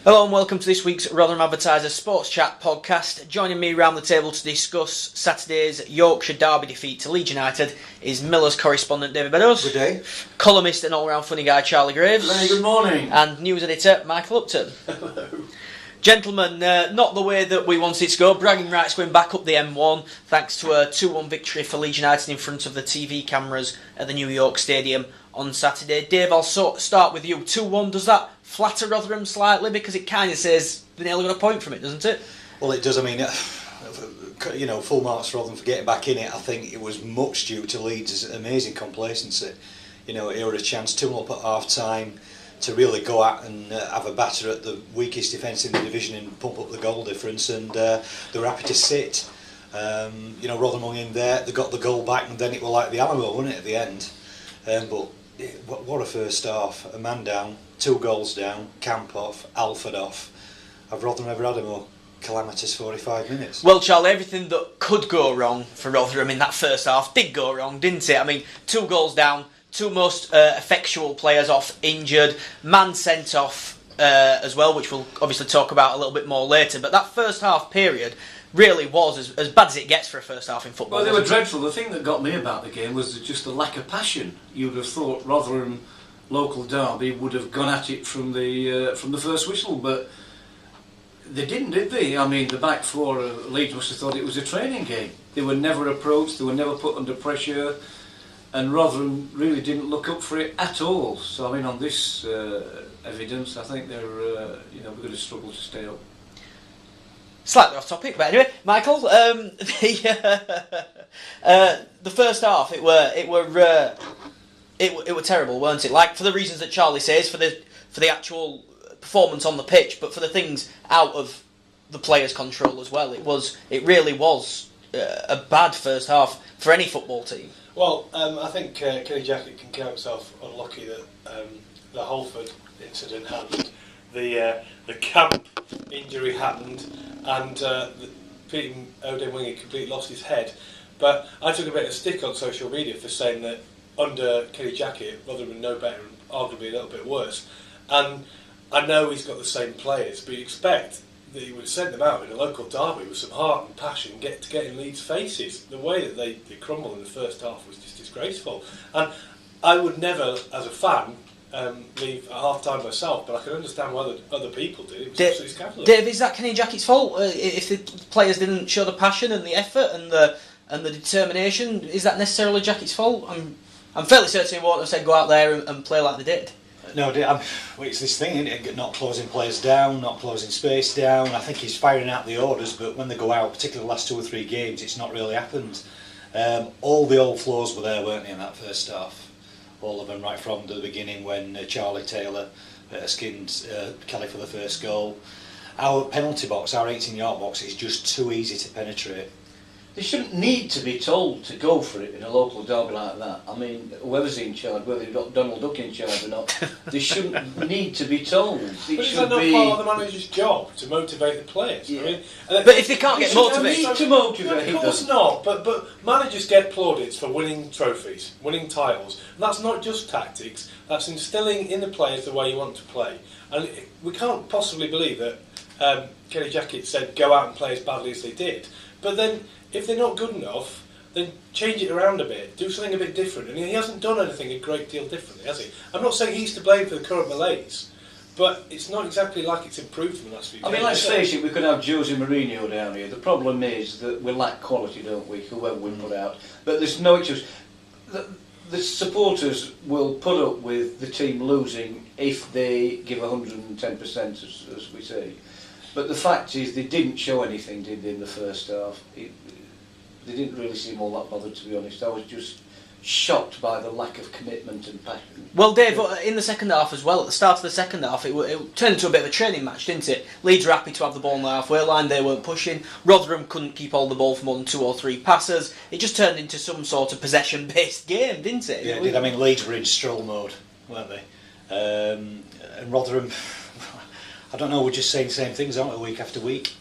Hello and welcome to this week's Rotherham Advertiser SportsChat Podcast. Joining me around the table to discuss Saturday's Yorkshire derby defeat to Leeds United is Miller's correspondent David Beddows. Good day. Columnist and all-round funny guy Charlie Graves. Very good morning. And news editor Michael Upton. Hello. Gentlemen, not the way that we wanted to go. Bragging rights going back up the M1 thanks to a 2-1 victory for Leeds United in front of the TV cameras at the New York Stadium on Saturday. Dave, I'll start with you. 2-1, does that flatter Rotherham slightly? Because it kind of says they nearly got a point from it, doesn't it? Well, it does. I mean, full marks for Rotherham for getting back in it. I think it was much due to Leeds' amazing complacency. It had a chance 2-0 up at half-time to really go out and have a batter at the weakest defence in the division and pump up the goal difference, and they were happy to sit. Rotherham hung in there, they got the goal back, and then it was like the Alamo, wasn't it, at the end? But what a first half. A man down, 2 goals down, Camp off, Alford off. Have Rotherham ever had a more calamitous 45 minutes? Well, Charlie, everything that could go wrong for Rotherham in that first half did go wrong, didn't it? I mean, 2 goals down, 2 most effectual players off injured, man sent off as well, which we'll obviously talk about a little bit more later. But that first half period really was as bad as it gets for a first half in football. Well, they were dreadful. The thing that got me about the game was just the lack of passion. You would have thought Rotherham local derby would have gone at it from the first whistle, but they didn't, did they? I mean, the back four Leeds must have thought it was a training game. They were never approached, they were never put under pressure, and Rotherham really didn't look up for it at all. So, I mean, on this evidence, I think they're we're going to struggle to stay up. Slightly off topic, but anyway, Michael, the first half it were terrible, weren't it? Like, for the reasons that Charlie says, for the actual performance on the pitch, but for the things out of the players' control as well. It really was a bad first half for any football team. Well, I think Kenny Jackett can count himself unlucky that the Holford incident happened, the Camp injury happened, and Pete Odin Wingy completely lost his head. But I took a bit of stick on social media for saying that under Kenny Jackett, Rotherham were no better and arguably a little bit worse. And I know he's got the same players, but you expect that he would send them out in a local derby with some heart and passion and get in Leeds' faces. The way that they crumbled in the first half was just disgraceful. And I would never, as a fan, leave at half-time myself, but I can understand why other people did. It was absolutely scandalous. Dave, is that Kenny Jackett's fault? If the players didn't show the passion and the effort and the determination, is that necessarily Jackett's fault? I'm fairly certain he won't have said go out there and play like they did. No, it's this thing, isn't it? Not closing players down, not closing space down. I think he's firing out the orders, but when they go out, particularly the last 2 or 3 games, it's not really happened. All the old flaws were there, weren't they, in that first half? All of them, right from the beginning when Charlie Taylor skinned Kelly for the first goal. Our penalty box, our 18-yard box, is just too easy to penetrate. They shouldn't need to be told to go for it in a local derby like that. I mean, whoever's in charge, whether you've got Donald Duck in charge or not, they shouldn't need to be told. But is that not part of the manager's job, to motivate the players? Yeah. I mean, but if they can't get motivated... Need to motivate of course not, but managers get plaudits for winning trophies, winning titles. And that's not just tactics, that's instilling in the players the way you want to play. And we can't possibly believe that Kenny Jackett said go out and play as badly as they did. But then, if they're not good enough, then change it around a bit, do something a bit different. And he hasn't done anything a great deal differently, has he? I'm not saying he's to blame for the current malaise, but it's not exactly like it's improved in the last few games. I mean, let's face it, we could have Jose Mourinho down here. The problem is that we lack quality, don't we, whoever we put out. But there's no excuse. The supporters will put up with the team losing if they give 110%, as we say. But the fact is, they didn't show anything, did they, in the first half? They didn't really seem all that bothered, to be honest. I was just shocked by the lack of commitment and passion. Well, Dave, in the second half as well, at the start of the second half, it turned into a bit of a training match, didn't it? Leeds were happy to have the ball in the halfway line, they weren't pushing. Rotherham couldn't keep hold of the ball for more than 2 or 3 passes. It just turned into some sort of possession-based game, didn't it? Yeah, it did. I mean, Leeds were in stroll mode, weren't they? And Rotherham, I don't know, we're just saying the same things, aren't we, week after week?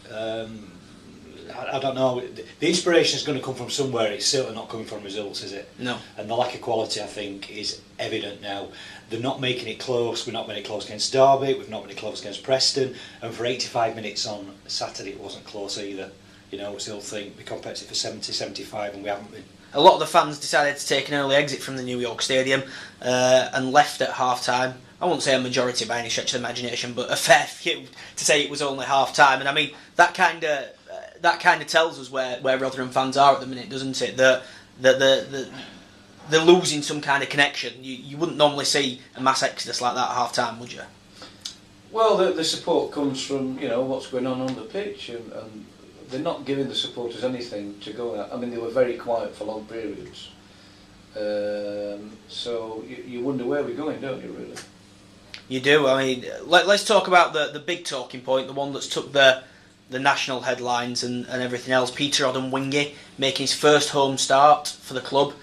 I don't know. The inspiration is going to come from somewhere. It's certainly not coming from results, is it? No. And the lack of quality, I think, is evident now. They're not making it close. We're not making it close against Derby. We've not made it close against Preston. And for 85 minutes on Saturday, it wasn't close either. You know, we still think we're competitive for 70, 75, and we haven't been. A lot of the fans decided to take an early exit from the New York Stadium and left at half-time. I won't say a majority by any stretch of the imagination, but a fair few to say it was only half-time. And I mean, that kind of tells us where Rotherham fans are at the minute, doesn't it? That they're losing some kind of connection. You wouldn't normally see a mass exodus like that at half-time, would you? Well, the support comes from, you know, what's going on the pitch, and they're not giving the supporters anything to go at. I mean, they were very quiet for long periods. So you wonder where we're going, don't you, really? You do. I mean, let's talk about the big talking point, the one that's took the national headlines and everything else. Peter Odemwingie making his first home start for the club.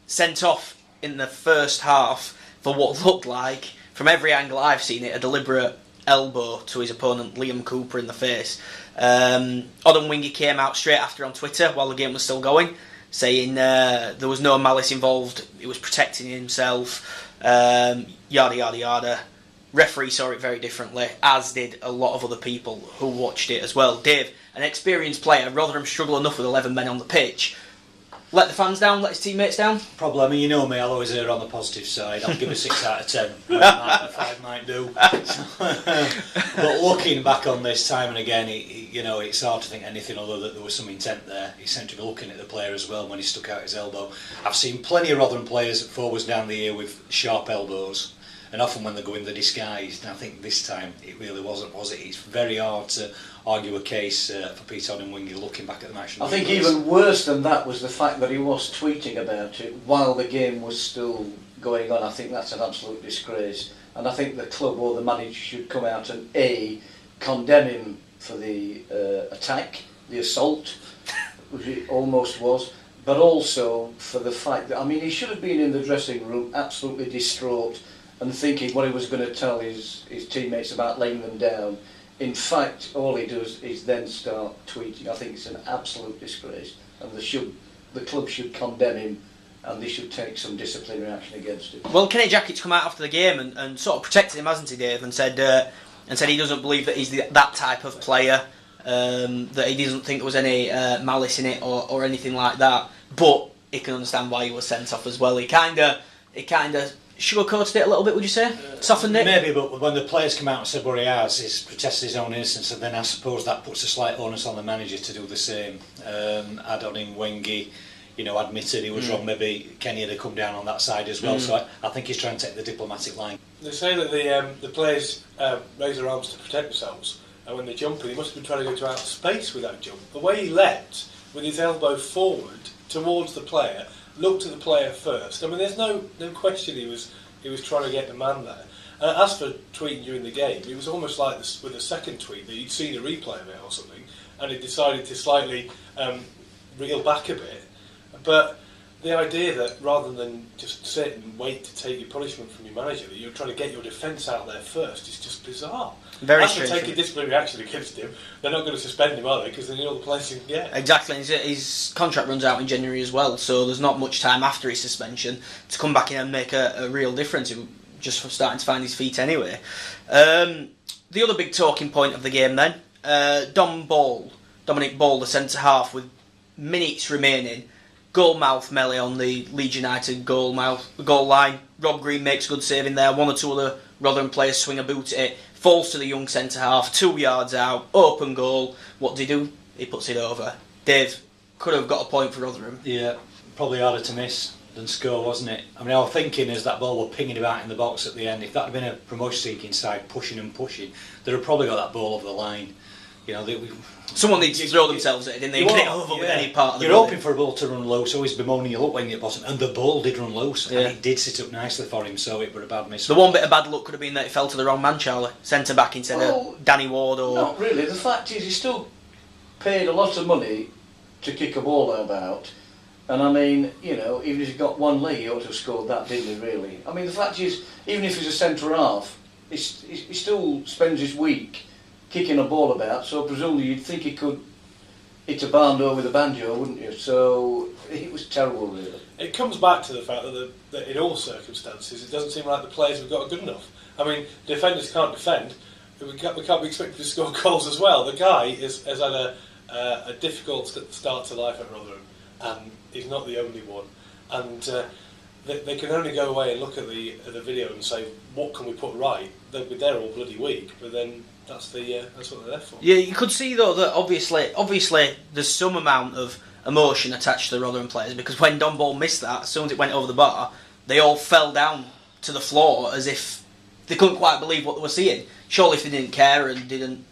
Sent off in the first half for what looked like, from every angle I've seen it, a deliberate elbow to his opponent Liam Cooper in the face. Odemwingie came out straight after on Twitter while the game was still going, saying there was no malice involved, he was protecting himself, yada yada yada. Referee saw it very differently, as did a lot of other people who watched it as well. Dave, an experienced player, Rotherham struggle enough with 11 men on the pitch. Let the fans down, let his teammates down? Probably. I mean, you know me, I'll always err on the positive side. I'll give a 6 out of 10. A 5 might do. But looking back on this time and again, it's hard to think anything other than there was some intent there. He seemed to be looking at the player as well when he stuck out his elbow. I've seen plenty of Rotherham players forwards down the ear with sharp elbows, and often when they go in, they're disguised. And I think this time it really wasn't, was it? It's very hard to argue a case for Peter Odemwingie looking back at the match. I think even worse than that was the fact that he was tweeting about it while the game was still going on. I think that's an absolute disgrace, and I think the club or the manager should come out and condemn him for the attack, the assault, which it almost was, but also for the fact that, I mean, he should have been in the dressing room absolutely distraught and thinking what he was going to tell his teammates about laying them down. In fact, all he does is then start tweeting. I think it's an absolute disgrace, and the club should condemn him, and they should take some disciplinary action against him. Well, Kenny Jackett's come out after the game and sort of protected him, hasn't he, Dave? And said he doesn't believe that he's that type of player, that he doesn't think there was any malice in it or anything like that. But he can understand why he was sent off as well. He kind of sugarcoated it a little bit, would you say? Softened it? Maybe, but when the players come out and said what he has, he's protested his own innocence, and then I suppose that puts a slight onus on the manager to do the same. Odemwingie, admitted he was wrong. Maybe Kenny had come down on that side as well. So I think he's trying to take the diplomatic line. They say that the players raise their arms to protect themselves, and when they jump, he must have been trying to go to outer space with that jump. The way he leapt with his elbow forward towards the player, looked at the player first. I mean, there's no question he was trying to get the man there. As for tweeting during the game, it was almost like this, with a second tweet that he'd seen a replay of it or something, and he decided to slightly reel back a bit. But the idea that rather than just sit and wait to take your punishment from your manager, that you're trying to get your defence out there first is just bizarre. Very strange. After taking disciplinary action against him, they're not going to suspend him, are they? Because they know the players he can get. Exactly. His contract runs out in January as well, so there's not much time after his suspension to come back in and make a real difference. He was just starting to find his feet anyway. The other big talking point of the game then, Dominic Ball, the centre half, with minutes remaining, goal-mouth melee on the Leeds United goal line. Rob Green makes a good save in there. One or two other Rotherham players swing a boot at it. Falls to the young centre-half, 2 yards out, open goal. What did he do? He puts it over. Dave, could have got a point for Rotherham. Yeah, probably harder to miss than score, wasn't it? I mean, I was thinking as that ball were pinging about in the box at the end, if that had been a promotion-seeking side pushing, they'd have probably got that ball over the line. Someone needs to throw themselves at it, didn't they? Get it over with any part of the You're hoping for a ball to run low, so he's bemoaning you look when you're at bottom, and the ball did run loose, and it did sit up nicely for him, so it was a bad miss. The one bit of bad luck could have been that it fell to the wrong man, Charlie. Centre back instead of Danny Ward or... Not really. The fact is, he still paid a lot of money to kick a ball about, and I mean, even if he got one leg, he ought to have scored that, didn't he, really? I mean, the fact is, even if he's a centre half, he still spends his week kicking a ball about, so presumably you'd think he could hit a barn door with a banjo, wouldn't you? So it was terrible, really. It comes back to the fact that in all circumstances, it doesn't seem like the players have got good enough. I mean, defenders can't defend. We can't be expected to score goals as well. The guy has had a difficult start to life at Rotherham, and he's not the only one. And they can only go away and look at the video and say, what can we put right? They'll be there all bloody week, but then that's what they're there for. Yeah, you could see though that obviously there's some amount of emotion attached to the Rotherham players, because when Don Ball missed that, as soon as it went over the bar, they all fell down to the floor as if they couldn't quite believe what they were seeing. Surely if they didn't care and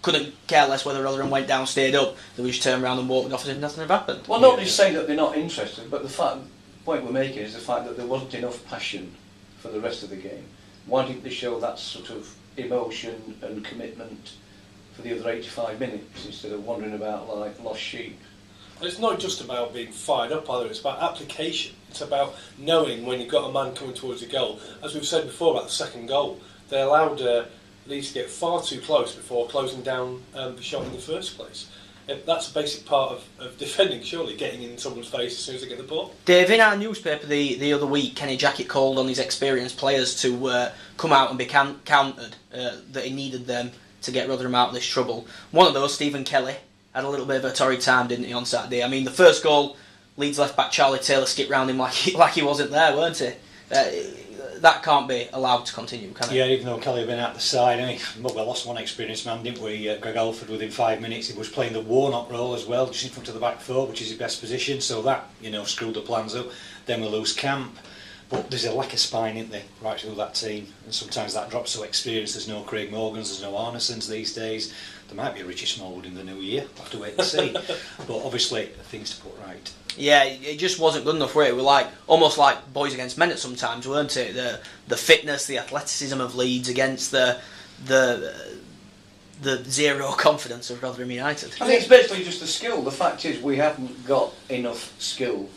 couldn't care less whether Rotherham went down, stayed up, they would just turn around and walk off as if nothing had happened. Well, nobody's saying that they're not interested, but the point we're making is the fact that there wasn't enough passion for the rest of the game. Why didn't they show that sort of emotion and commitment for the other 85 minutes instead of wandering about like lost sheep? It's not just about being fired up either, it's about application. It's about knowing when you've got a man coming towards the goal. As we've said before about the second goal, they allowed Leeds to get far too close before closing down the shot in the first place. That's a basic part of defending, surely, getting in someone's face as soon as they get the ball. Dave, in our newspaper the other week, Kenny Jackett called on his experienced players to come out and be countered, that he needed them to get Rotherham out of this trouble. One of those, Stephen Kelly, had a little bit of a torrid time, didn't he, on Saturday? I mean, the first goal, Leeds left back Charlie Taylor skipped round him like he wasn't there, weren't he? That can't be allowed to continue, can it? Yeah, even though Kelly had been out the side, I mean, we lost one experienced man, didn't we? Greg Alford, within 5 minutes, he was playing the Warnock role as well, just in front of the back four, which is his best position, so that, screwed the plans up. Then we lose Camp, but there's a lack of spine, isn't there, right through that team, and sometimes that drops to experience. There's no Craig Morgans, there's no Arnesons these days. There might be a Richie Smallwood in the new year, we'll have to wait and see. But obviously, things to put right. Yeah, it just wasn't good enough, were it? We were almost like boys against men at sometimes, weren't it? The fitness, the athleticism of Leeds against the zero confidence of Rotherham United. I think it's basically just the skill. The fact is we haven't got enough skill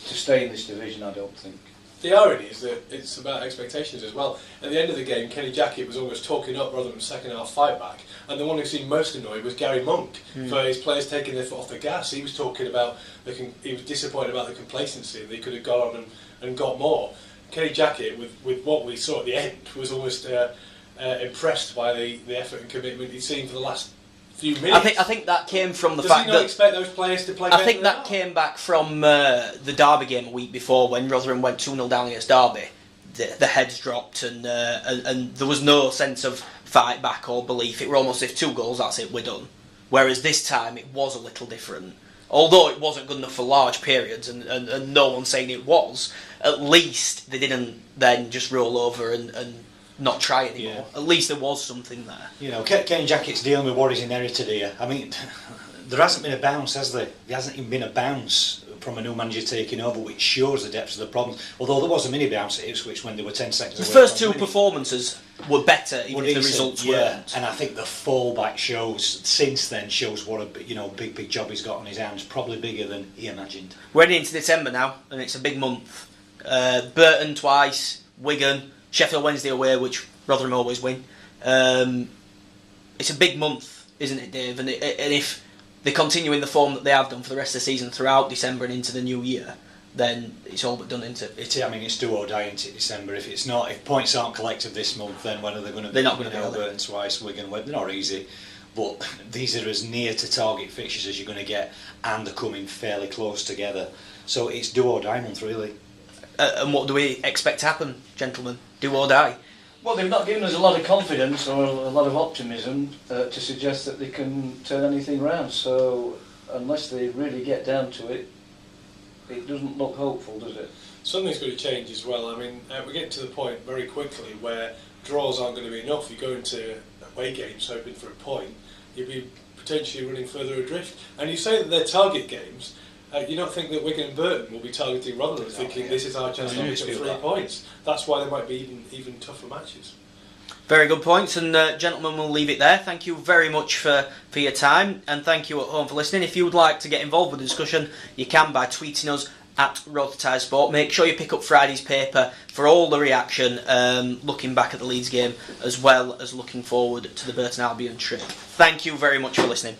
to stay in this division, I don't think. The irony is that it's about expectations as well. At the end of the game, Kenny Jackett was almost talking up Rotherham's second half fight back, and the one who seemed most annoyed was Gary Monk for his players taking their foot off the gas. He was talking about he was disappointed about the complacency. They could have gone on and got more. Kenny Jackett, with what we saw at the end, was almost impressed by the effort and commitment he'd seen for the last few minutes. I think that came from the Does fact he not that expect those players to play better? I think that came back from the Derby game a week before when Rotherham went 2-0 down against Derby. The heads dropped and there was no sense of fight back or belief. It were almost if 2 goals, that's it, we're done. Whereas this time it was a little different. Although it wasn't good enough for large periods and no one's saying it was, at least they didn't then just roll over and not try anymore. Yeah. At least there was something there. Kenny Jackett's dealing with what he's inherited here. I mean, there hasn't been a bounce, has there? There hasn't even been a bounce from a new manager taking over, which shows the depths of the problem. Although there was a mini bounce at Ipswich when they were 10 seconds away. The first 2 performances were better, even if the results weren't. And I think the fallback since then shows what a big job he's got on his hands, probably bigger than he imagined. We're heading into December now, and it's a big month. Burton twice, Wigan, Sheffield Wednesday away, which Rotherham always win. It's a big month, isn't it, Dave? And if they continue in the form that they have done for the rest of the season throughout December and into the new year, then it's all but done, isn't it? It's do or die into December. If points aren't collected this month, then when are they going to? They're not going to be. Burton twice, Wigan. They're not easy, but these are as near to target fixtures as you're going to get, and they're coming fairly close together. So it's do or die month, really. And what do we expect to happen, gentlemen? Do or die? Well, they've not given us a lot of confidence or a lot of optimism to suggest that they can turn anything round. So unless they really get down to it, it doesn't look hopeful, does it? Something's going to change as well. I mean, we're getting to the point very quickly where draws aren't going to be enough. You go into away games hoping for a point, you'll be potentially running further adrift. And you say that they're target games. You don't think that Wigan and Burton will be targeting Rotherham, thinking this is our chance to pick up 3 points. That's why there might be even tougher matches. Very good points, and gentlemen, we'll leave it there. Thank you very much for your time, and thank you at home for listening. If you would like to get involved with the discussion, you can by tweeting us at Rotherham Sport. Make sure you pick up Friday's paper for all the reaction, looking back at the Leeds game as well as looking forward to the Burton Albion trip. Thank you very much for listening.